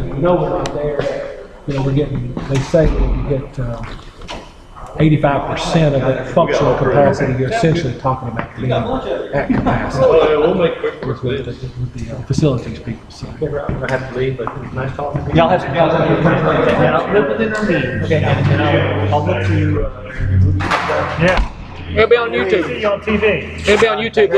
know we're not there. You know, we're getting, they say that you get 85% of that functional capacity. You're essentially talking about being at capacity. We'll make quick work with the facilities people. So. I have to leave, but it was nice talking to you. Y'all have some y'all live within our means. Okay. And I'll look to you. Yeah. It'll be on YouTube. See you on TV. It'll be on YouTube.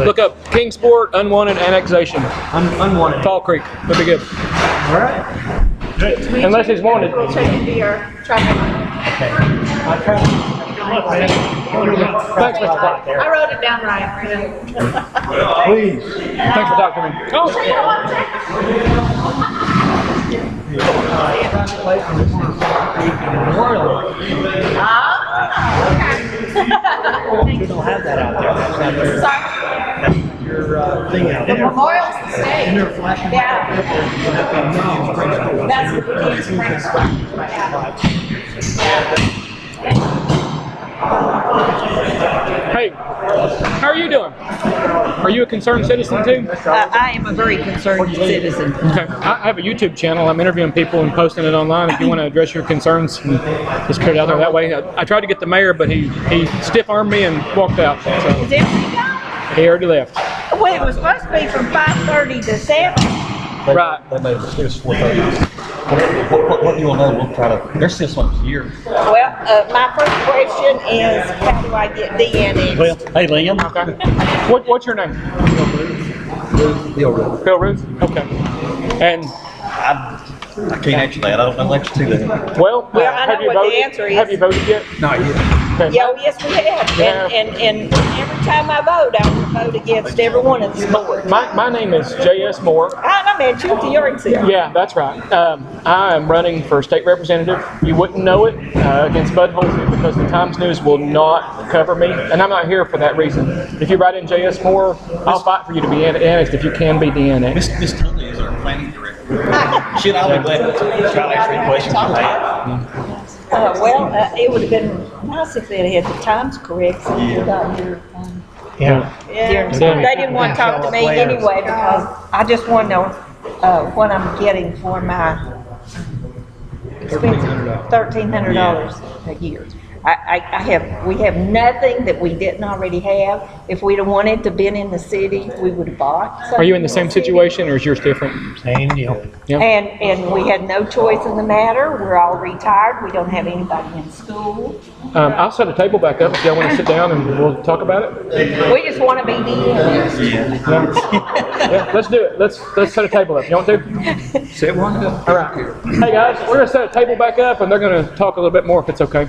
Look up Kingsport Unwanted Annexation. Unwanted. Fall Creek. It'll be good. All right. Good. Unless he's wanted. We'll check into your traffic. Okay. Good luck, man. Thanks, Mr. Clark. I wrote it down right. Please. Thanks for talking to me. Oh, We don't have that out there. That's not your, Sorry. that's your thing out The there. memorial's the state. And they're flashing Yeah. That's the Indian Springs. hey, how are you doing? Are you a concerned citizen too? I am a very concerned citizen. Okay. I have a YouTube channel. I'm interviewing people and posting it online. If you want to address your concerns, and just put it out there that way. I tried to get the mayor, but he stiff-armed me and walked out. So Is everything gone? he already left. Well, it was supposed to be from 5:30 to 7. Right. They made it, it was 4:30. What you will know, we'll try to, there's 6 months a year. Well, my first question is, how do I get de-annexed? Well, hey, Liam. Okay. What's your name? Bill Ruth. Bill Ruth? Okay. And I can't answer that. I don't know what to do that. well, Well, I have know you what the voted? answer is. Have you voted yet? Not yet. Okay. Yeah, yes, we have. Yeah. And every time I vote, I will vote against every one of the boards. My name is J.S. Moore. I met you at the yard sale. Yeah, that's right. I am running for state representative. You wouldn't know it against Bud Holsey because the Times News will not cover me, and I'm not here for that reason. If you write in J.S. Moore, I'll fight for you to be annexed if you can be de-annexed. Miss Tully is our planning director. She'll I'll be glad to try to answer any questions you have. It would have been nice if they had the times correct since you got your. Yeah. They didn't want to talk to me anyway because I just want to know what I'm getting for my expenses, $1,300 a year. We have nothing that we didn't already have. If we'd have wanted to been in the city, we would have bought something. Are you in the same situation, or is yours different? Same deal. Yeah. And we had no choice in the matter. We're all retired. We don't have anybody in school. I'll set a table back up if y'all want to sit down and we'll talk about it. We just want to be de-annexed. Yeah, let's do it. Let's set a table up. You want to? Set one up. All right. Hey guys, we're gonna set a table back up, and they're gonna talk a little bit more if it's okay.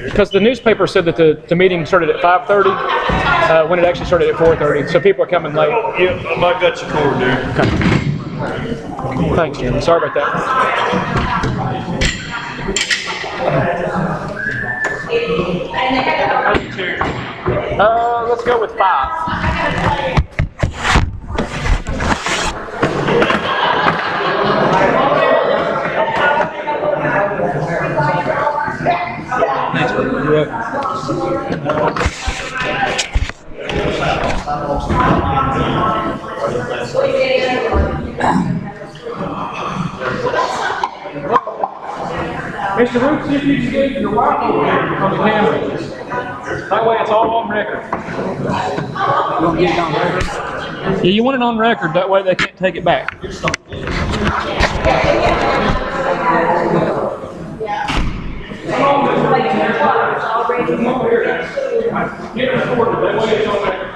Because the newspaper said that the meeting started at 5:30 when it actually started at 4:30, so people are coming late. Yeah, I might got you covered, dude. Okay. Thanks, Jim. Sorry about that. Let's go with 5. Thanks, bro. You're welcome. Mr. Root, see if you can get your wife over here on the camera. That way it's all on record. You want to get it on record? Yeah, you want it on record, that way they can't take it back. Get it recorded, that way it's on record.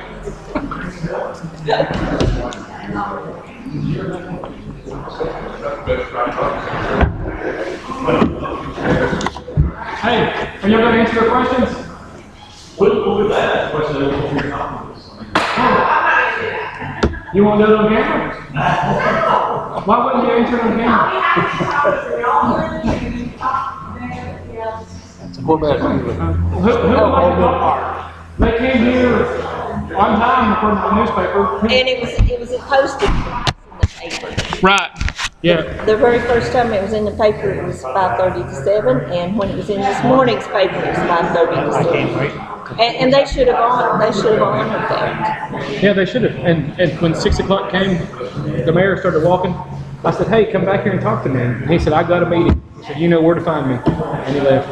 Hey, are you going to answer their questions? We'll ask questions. You want to do it on camera? Why wouldn't you answer it on camera? What about They came here on time according to the newspaper. And it was posted twice in the paper. Right. Yeah. The very first time it was in the paper, it was 5:30 to 7, and when it was in this morning's paper, it was 5:30 to 7. And they should have honored that. Yeah, they should have. And when 6 o'clock came, the mayor started walking, I said, hey, come back here and talk to me. And he said, I got a meeting. He said, you know where to find me. And he left.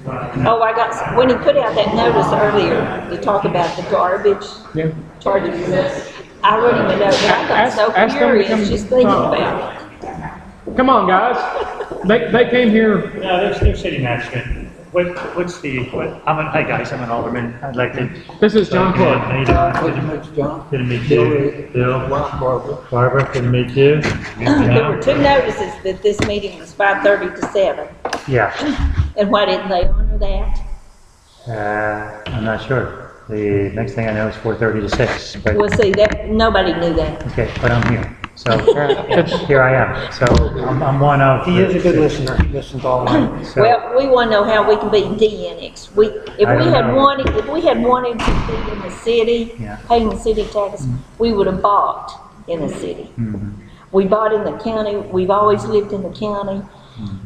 Oh, I got, when he put out that notice earlier to talk about the garbage Yeah. charges, I wrote him a note, but I got so Ask them to furious come just thinking talk. about it. Come on, guys. They came here. No, there's city management. Hi guys, I'm an alderman. I'd like to. This is John Clark. How you doing? Good to meet you. Bill. Barbara, good to meet you. There were two notices that this meeting was 5:30 to 7. Yeah, And why didn't they honor that? I'm not sure. The next thing I know is 4:30 to 6, but, Well, see, that, nobody knew that. okay, but I'm here. So, here I am. So, I'm one of. He is a good listener. He listens all night. So, Well, we want to know how we can be de-annexed. If we I don't had know. wanted to be in the city, Yeah. paying the city tax, we would have bought in the city. We bought in the county. We've always lived in the county.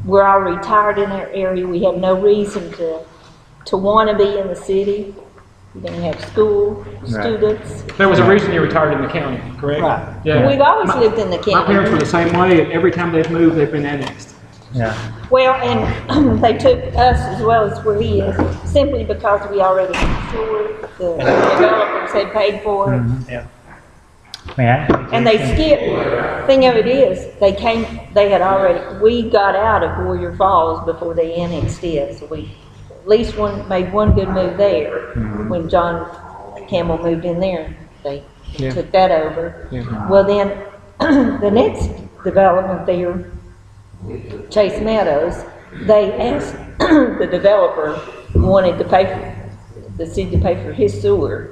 We're all retired in our area. We have no reason to want to be in the city. We're going to have school, students. There was a reason you retired in the county, correct? Right. Yeah. We've always lived in the My parents were county. the same way, and every time they've moved, they've been annexed. yeah. Well, and they took us as well as where he is, simply because we already had sewer, the developers had paid for it. May I? And they skipped, thing of it is, they had already, we got out of Warrior Falls before they annexed it, so we at least made one good move there. When John Campbell moved in there, they Yeah. took that over. Yeah. Well then, the next development there, Chase Meadows, they asked, the developer wanted to the city to pay for his sewer.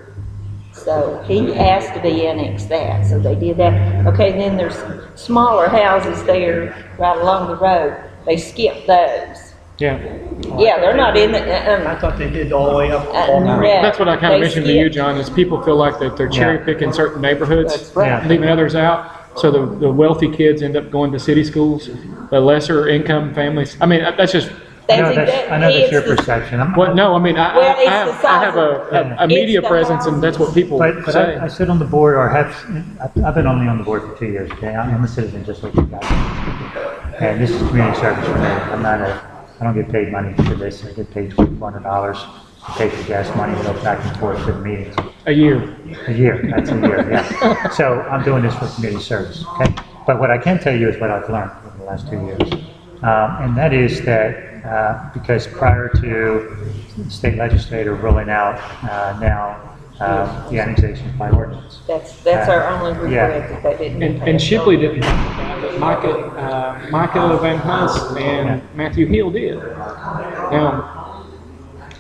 So he asked to be annexed that, so they did that. Okay, then there's smaller houses there right along the road. They skipped those. Yeah. Yeah, they're not in the, I thought they did all the way up. yeah, That's what I kind of they mentioned to you, skipped. John, is people feel like that they're cherry picking certain neighborhoods, That's right. Yeah. leaving others out. So the wealthy kids end up going to city schools, the lesser income families. I mean, that's just, I know that's It's your the- perception. well, no, I mean, I Well, it's the have size a media It's the presence, and that's what people But say. I sit on the board, or I've been only on the board for 2 years, okay? I'm a citizen just like you guys. And this is community service for me. I don't get paid money for this. I get paid $2,400 to pay for gas money to go back and forth to the meetings. A year. A year, that's a year, yeah. So I'm doing this for community service, okay? But what I can tell you is what I've learned over the last 2 years. And that is that because prior to the state legislator rolling out the annexation by ordinance. That's our only Yeah. regret that they didn't. And Shipley didn't, but Micah Van Huss and Matthew Hill did. Now,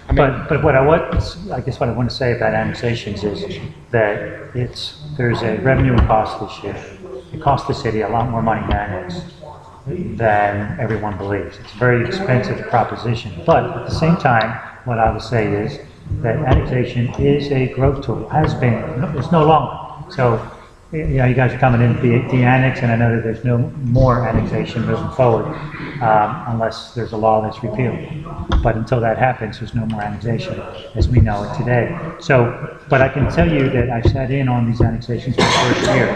I mean, But what I guess what I want to say about annexations is that there's a revenue and cost issue. It costs the city a lot more money to annex than everyone believes. It's a very expensive proposition. But at the same time, what I would say is that annexation is a growth tool. It has been. It's no longer. So, you know, you guys are coming in the annex, and I know that there's no more annexation moving forward unless there's a law that's repealed. But until that happens, there's no more annexation as we know it today. So, but I can tell you that I've sat in on these annexations for the first year.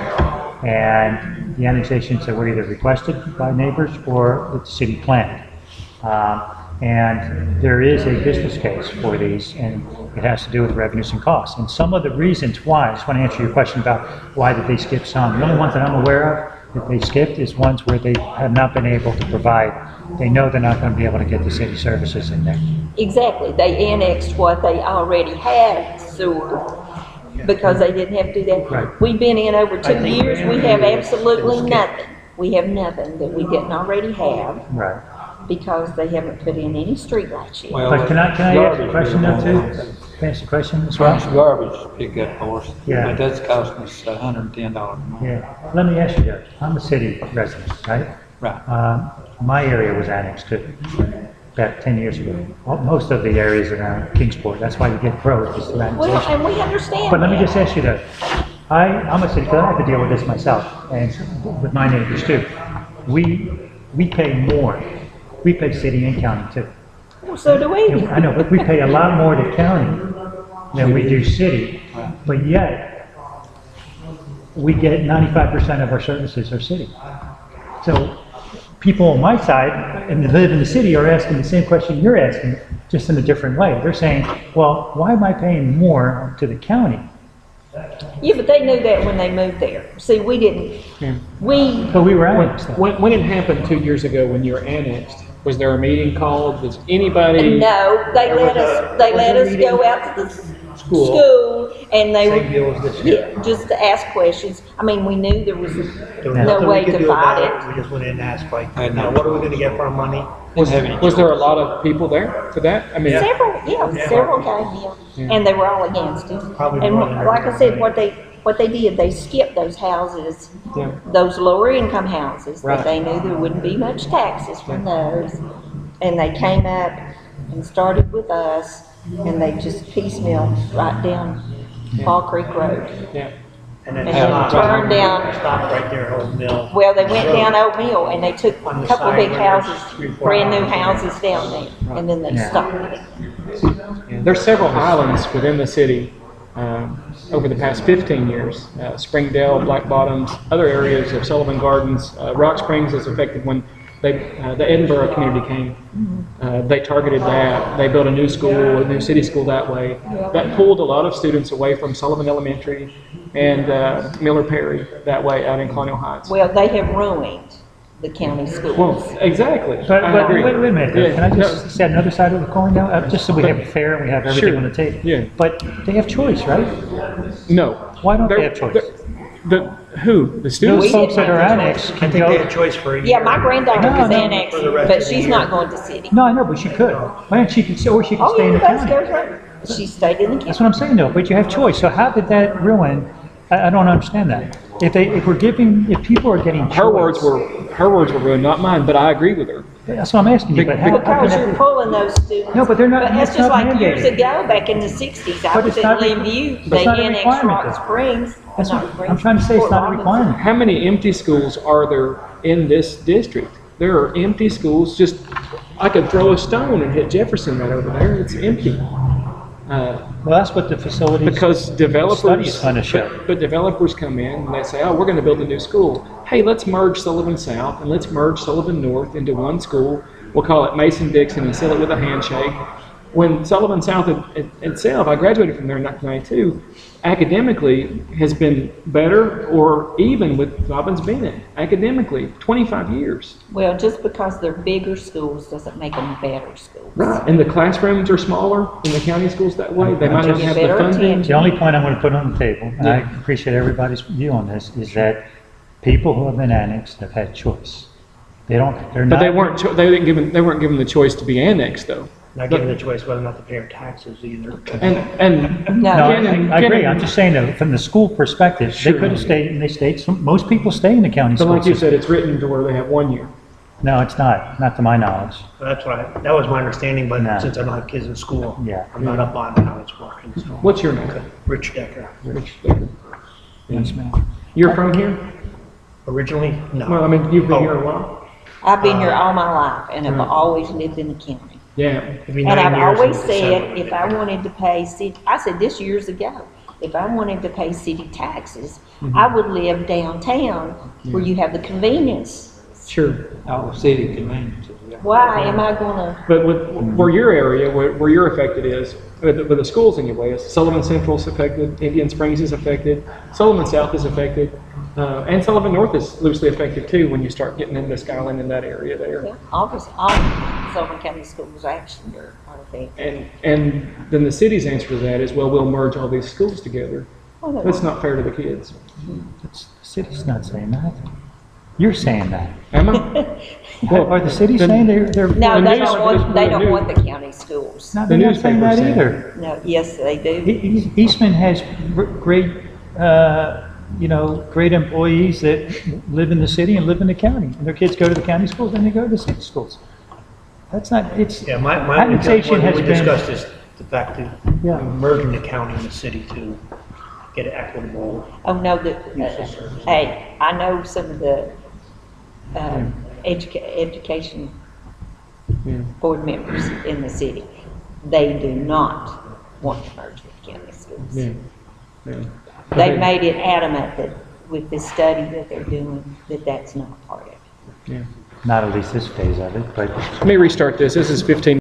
And the annexations that were either requested by neighbors or that the city planned. And there is a business case for these, and it has to do with revenues and costs. And some of the reasons why, I just want to answer your question about why did they skip some. The only ones that I'm aware of that they skipped is ones where they have not been able to provide. They know they're not going to be able to get the city services in there. Exactly, they annexed what they already had sewer, because they didn't have to do that. Right. We've been in over 2 years, we have absolutely nothing. We have nothing that we didn't already have, Right. because they haven't put in any streetlights yet. But can I ask a question though too? Can I ask a question as well? Truck's garbage pick up for us. Yeah. But that's costing us $110 a month. Yeah. Let me ask you this. I'm a city resident, right? Right. My area was annexed too, about 10 years ago. Well, most of the areas around Kingsport, that's why you get growth, is through Well, annexation. and we understand But let me that. just ask you though, I'm a city, because I have to deal with this myself, and with my neighbors too. We pay more. We pay city and county too. Well, so do we. I know, but we pay a lot more to county than we do city, but yet, we get 95% of our services are city. So people on my side and that live in the city are asking the same question you're asking, just in a different way. They're saying, well, why am I paying more to the county? Yeah, but they knew that when they moved there. See, we didn't, But we were annexed. When it happened 2 years ago when you were annexed, was there a meeting called? Was anybody? no, they let us go out to the school and they Same deal were, as this year. yeah, just to ask questions. I mean, we knew there was There was no nothing way we could to do about fight it. We just went in and asked, like, I know. what are we gonna get for our money? Was there a lot of people there for that? I mean, Several came, yeah, and they were all against it. Probably And more than like I said, what they did, they skipped those houses, Yeah. those lower income houses, Right. that they knew there wouldn't be much taxes from those. And they came up and started with us, and they just piecemealed right down Fall Creek Road. yeah. And then And then turned down, stopped right there, Old Mill. well, they went down Old Mill, and they took On a the couple side big where there's houses, 3-4 brand new houses down there, and then they Yeah. stopped it. There's several islands within the city over the past 15 years. Springdale, Black Bottoms, other areas of Sullivan Gardens. Rock Springs is affected when the Edinburgh community came. They targeted that. They built a new school, a new city school that way. That pulled a lot of students away from Sullivan Elementary and Miller Perry that way out in Colonial Heights. Well, they have ruined the county schools. Well, exactly. But I agree. wait a minute, though. Yeah, Can I no. just say another side of the coin now? Just so we have it fair and we have everything Sure. on the table. Yeah. But they have choice, right? No. Why don't they They're- have choice? Who? The students? Those folks that are annexed I can think they had a go. choice for a year. Yeah, my granddaughter No, was no, annexed, for the rest but of the she's year. not going to city. No, I know, but she could. Why don't she could, or she could Oh, stay in yeah, the that's county? goes right. She stayed in the That's county. what I'm saying though, but you have choice. So how did that ruin? I don't understand that. If people are getting choice. Her words were ruined, not mine. But I agree with her. That's what I'm asking you, but how can Because you're that? pulling those students. No, but they're not- But that's it's just not like years mandated. ago, back in the 60s, I But was it's at not re- Glenview, it's they not a annexed requirement, Rock though. Springs. That's not what Springs, I'm trying to say. It's Fort not a Robinson. requirement. How many empty schools are there in this district? There are empty schools. Just I could throw a stone and hit Jefferson right over there. It's empty. Well, that's what the facilities. Because studies developers, gonna show. but developers come in and they say, "Oh, we're going to build a new school. Hey, let's merge Sullivan South and let's merge Sullivan North into one school. We'll call it Mason-Dixon and seal it with a handshake." When Sullivan South itself, I graduated from there in 1992, academically has been better or even with Robbins Bennett. Academically, 25 years. Well, just because they're bigger schools doesn't make them better schools. And the classrooms are smaller in the county schools that way. They might not just- have the Better funding. attention. The only point I want to put on the table, and I appreciate everybody's view on this, is that people who have been annexed have had choice. They're not. But they weren't. They weren't given the choice to be annexed, though. Not given the choice whether or not to pay our taxes either. And No, No, I agree. I'm just saying that from the school perspective, they could have stayed, and they stayed. Most people stay in the county but school like you system. said, it's written to where they have 1 year. No, it's not to my knowledge. That was my understanding, but No. since I don't have kids in school, Yeah. I'm not up on how it's working. So. What's your name? Rich Decker. Rich Decker. Yes, ma'am. You're from here? Originally, no. Well, I mean, you've been Oh. here a while. I've been here all my life, and I've always lived in the county. Yeah. It'd be And 9 I've years always in said, December. if I wanted to pay city, I said this years ago, if I wanted to pay city taxes, I would live downtown where you have the convenience. Sure. All the city conveniences, yeah. Why am I gonna, But where your area, where you're affected is, with the schools anyway, is Sullivan Central is affected, Indian Springs is affected, Sullivan South is affected, and Sullivan North is loosely affected too when you start getting into Skyline in that area there. well, obviously, all Sullivan County schools actually are affected. And then the city's answer to that is, well, we'll merge all these schools together. Well, they're That's not fair to the kids. The city's not saying that. You're saying that. Am I? Are the city then- saying they're? No, the they news- don't want, the they don't news- want the county schools. No, the they're not saying that newspapers say either. No, yes, they do. Eastman has great, great employees that live in the city and live in the county. And their kids go to the county schools and they go to the city schools. That's not, it's, Yeah, my only annexation point has we been. discussed is the fact that Yeah. merging the county and the city to get it equitable. Oh, no, hey, I know some of the, education board members in the city. They do not want to merge with county schools. Yeah. Yeah. They made it adamant that with this study that they're doing, that that's not part of it. Not at least this phase of it, but Let me restart this. This is 15